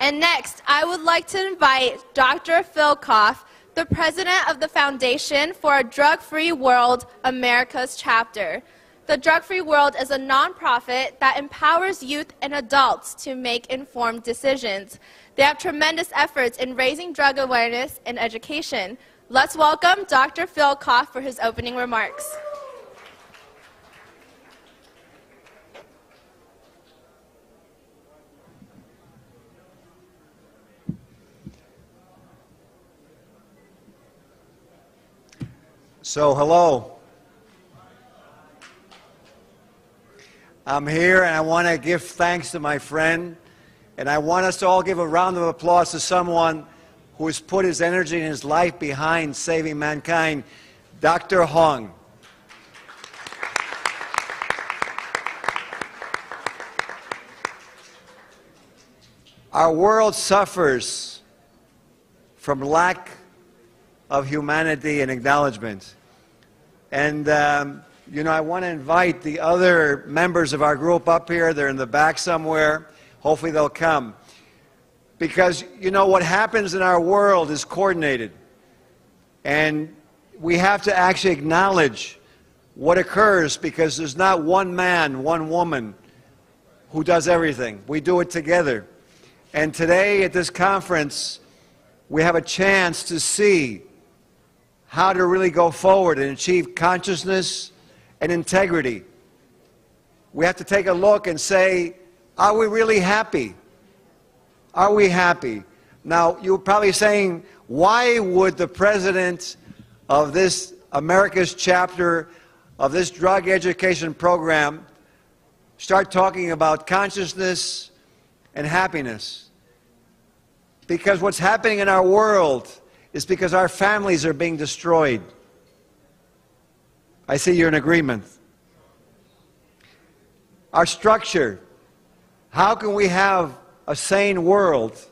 And next, I would like to invite Dr. Fialkoff, the president of the Foundation for a Drug-Free World, America's chapter. The Drug-Free World is a nonprofit that empowers youth and adults to make informed decisions. They have tremendous efforts in raising drug awareness and education. Let's welcome Dr. Fialkoff for his opening remarks. So, hello. I'm here and I want to give thanks to my friend, and I want us to all give a round of applause to someone who has put his energy and his life behind saving mankind, Dr. Hong. Our world suffers from lack of humanity and acknowledgement. And, you know, I want to invite the other members of our group up here. They're in the back somewhere. Hopefully they'll come. Because, you know, what happens in our world is coordinated. And we have to actually acknowledge what occurs, because there's not one man, one woman who does everything. We do it together. And today at this conference, we have a chance to see how to really go forward and achieve consciousness and integrity. We have to take a look and say, are we really happy? Are we happy? Now, you're probably saying, why would the president of this America's chapter of this drug education program start talking about consciousness and happiness? Because what's happening in our world is because our families are being destroyed. I see you're in agreement. Our structure. How can we have a sane world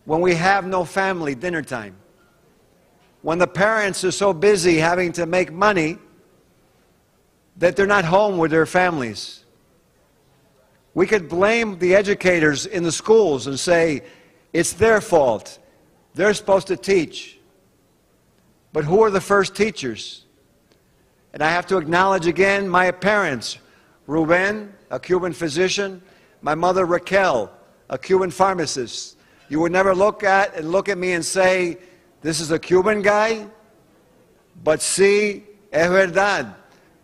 when we have no family dinner time? When the parents are so busy having to make money that they're not home with their families. We could blame the educators in the schools and say, it's their fault. They're supposed to teach. But who are the first teachers? And I have to acknowledge again my parents. Ruben, a Cuban physician. My mother, Raquel, a Cuban pharmacist. You would never look at me and say, this is a Cuban guy? But sí, es verdad.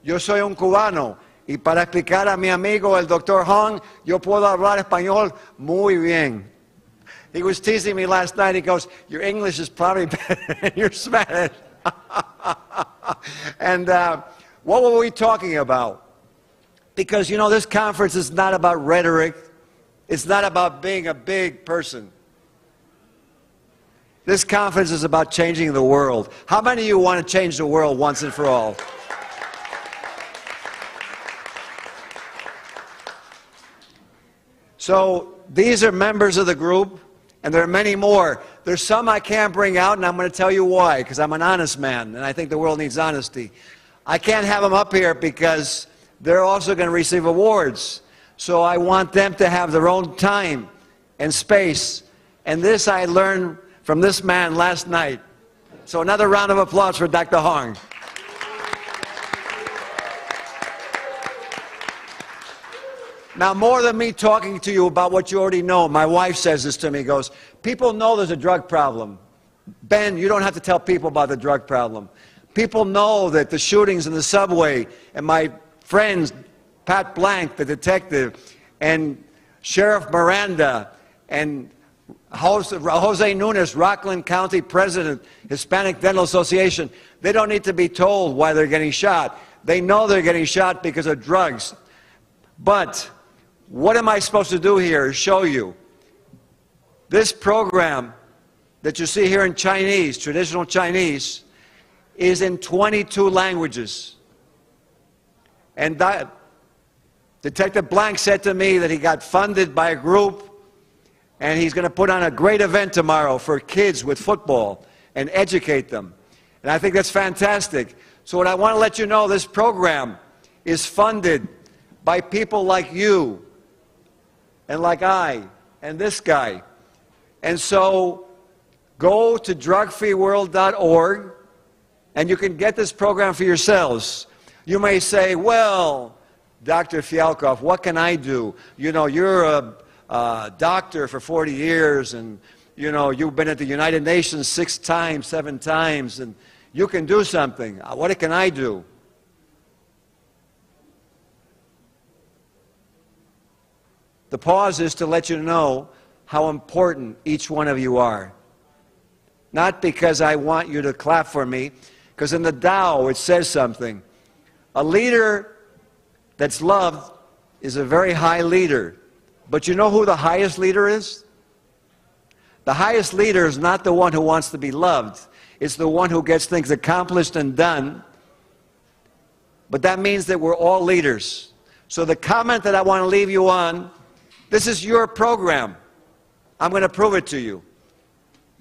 Yo soy un cubano. Y para explicar a mi amigo, el Dr. Hong, yo puedo hablar español muy bien. He was teasing me last night. He goes, your English is probably better than your Spanish. And what were we talking about? Because, you know, this conference is not about rhetoric. It's not about being a big person. This conference is about changing the world. How many of you want to change the world once and for all? So these are members of the group. And there are many more. There's some I can't bring out, and I'm going to tell you why, because I'm an honest man, and I think the world needs honesty. I can't have them up here because they're also going to receive awards. So I want them to have their own time and space. And this I learned from this man last night. So another round of applause for Dr. Hong. Now, more than me talking to you about what you already know, my wife says this to me, goes, people know there's a drug problem. Ben, you don't have to tell people about the drug problem. People know that the shootings in the subway, and my friends, Pat Blank, the detective, and Sheriff Miranda, and Jose Nunes, Rockland County President, Hispanic Dental Association, they don't need to be told why they're getting shot. They know they're getting shot because of drugs. But what am I supposed to do here is show you. This program that you see here in Chinese, traditional Chinese, is in 22 languages. And Detective Blank said to me that he got funded by a group, and he's going to put on a great event tomorrow for kids with football and educate them. And I think that's fantastic. So what I want to let you know, this program is funded by people like you and like I and this guy. And so go to drugfreeworld.org and you can get this program for yourselves. You may say, well, Dr. Fialkoff, what can I do? You know, you're a doctor for 40 years and, you know, you've been at the United Nations 6 times, 7 times, and you can do something. What can I do? The pause is to let you know how important each one of you are. Not because I want you to clap for me, because in the Tao it says something. A leader that's loved is a very high leader. But you know who the highest leader is? The highest leader is not the one who wants to be loved. It's the one who gets things accomplished and done. But that means that we're all leaders. So the comment that I want to leave you on, this is your program. I'm going to prove it to you.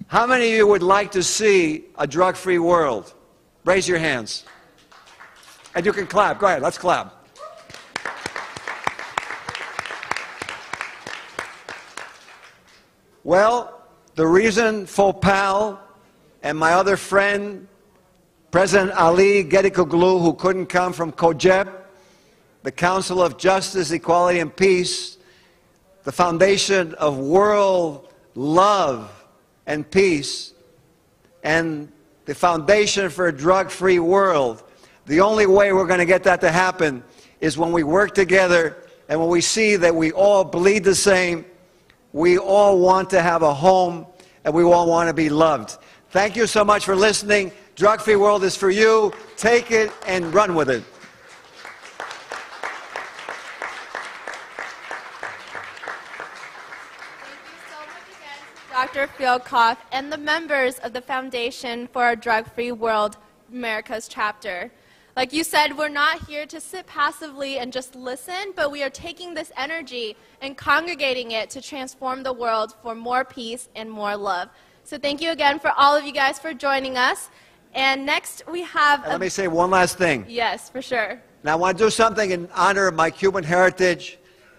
How many of you would like to see a drug-free world? Raise your hands. And you can clap. Go ahead, let's clap. Well, the reason FOWPAL and my other friend, President Ali Gedikoglu, who couldn't come from COJEP, the Council of Justice, Equality, and Peace, the Foundation of World Love and Peace, and the Foundation for a Drug-Free World. The only way we're going to get that to happen is when we work together and when we see that we all bleed the same, we all want to have a home, and we all want to be loved. Thank you so much for listening. Drug-Free World is for you. Take it and run with it. Dr. Fialkoff and the members of the Foundation for a Drug-Free World, America's chapter. Like you said, we're not here to sit passively and just listen, but we are taking this energy and congregating it to transform the world for more peace and more love. So thank you again for all of you guys for joining us. And next we have... Let me say one last thing. Yes, for sure. Now I want to do something in honor of my Cuban heritage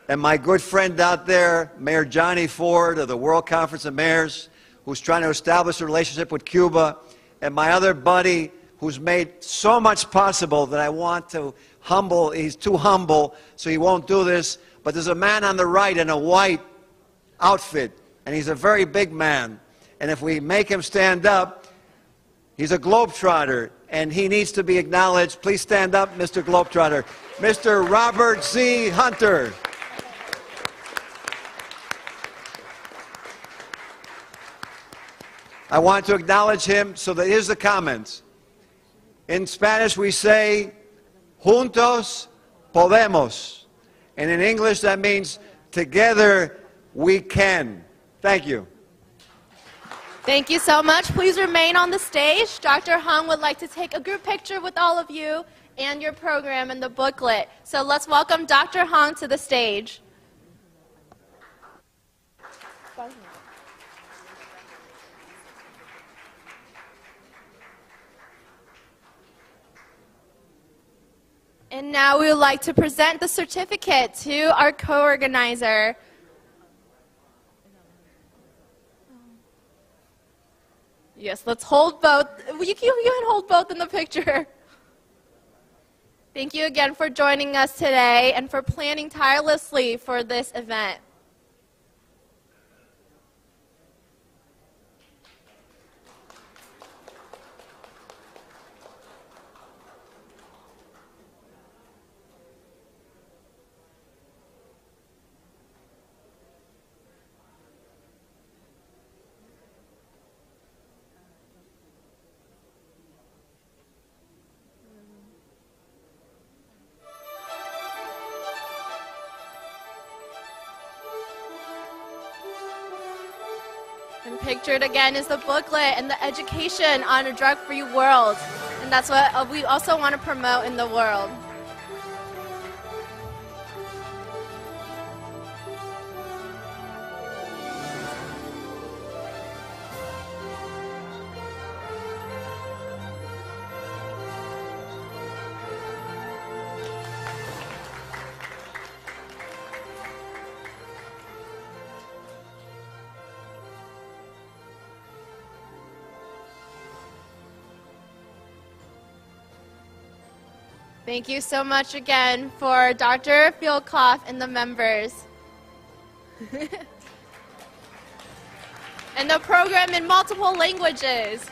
and my good friend out there, Mayor Johnny Ford of the World Conference of Mayors, who's trying to establish a relationship with Cuba, and my other buddy who's made so much possible that I want to humble. He's too humble, so he won't do this. But there's a man on the right in a white outfit, and he's a very big man. And if we make him stand up, he's a globetrotter, and he needs to be acknowledged. Please stand up, Mr. Globetrotter. Mr. Robert Z. Hunter. I want to acknowledge him, so that here's the comments. In Spanish we say, juntos podemos. And in English that means, together we can. Thank you. Thank you so much. Please remain on the stage. Dr. Hung would like to take a group picture with all of you and your program and the booklet. So let's welcome Dr. Hung to the stage. And now we would like to present the certificate to our co-organizer. Yes, let's hold both. You can hold both in the picture. Thank you again for joining us today and for planning tirelessly for this event. And pictured again is the booklet and the education on a drug-free world. And that's what we also want to promote in the world. Thank you so much again for Dr. Fialkoff and the members. And the program in multiple languages.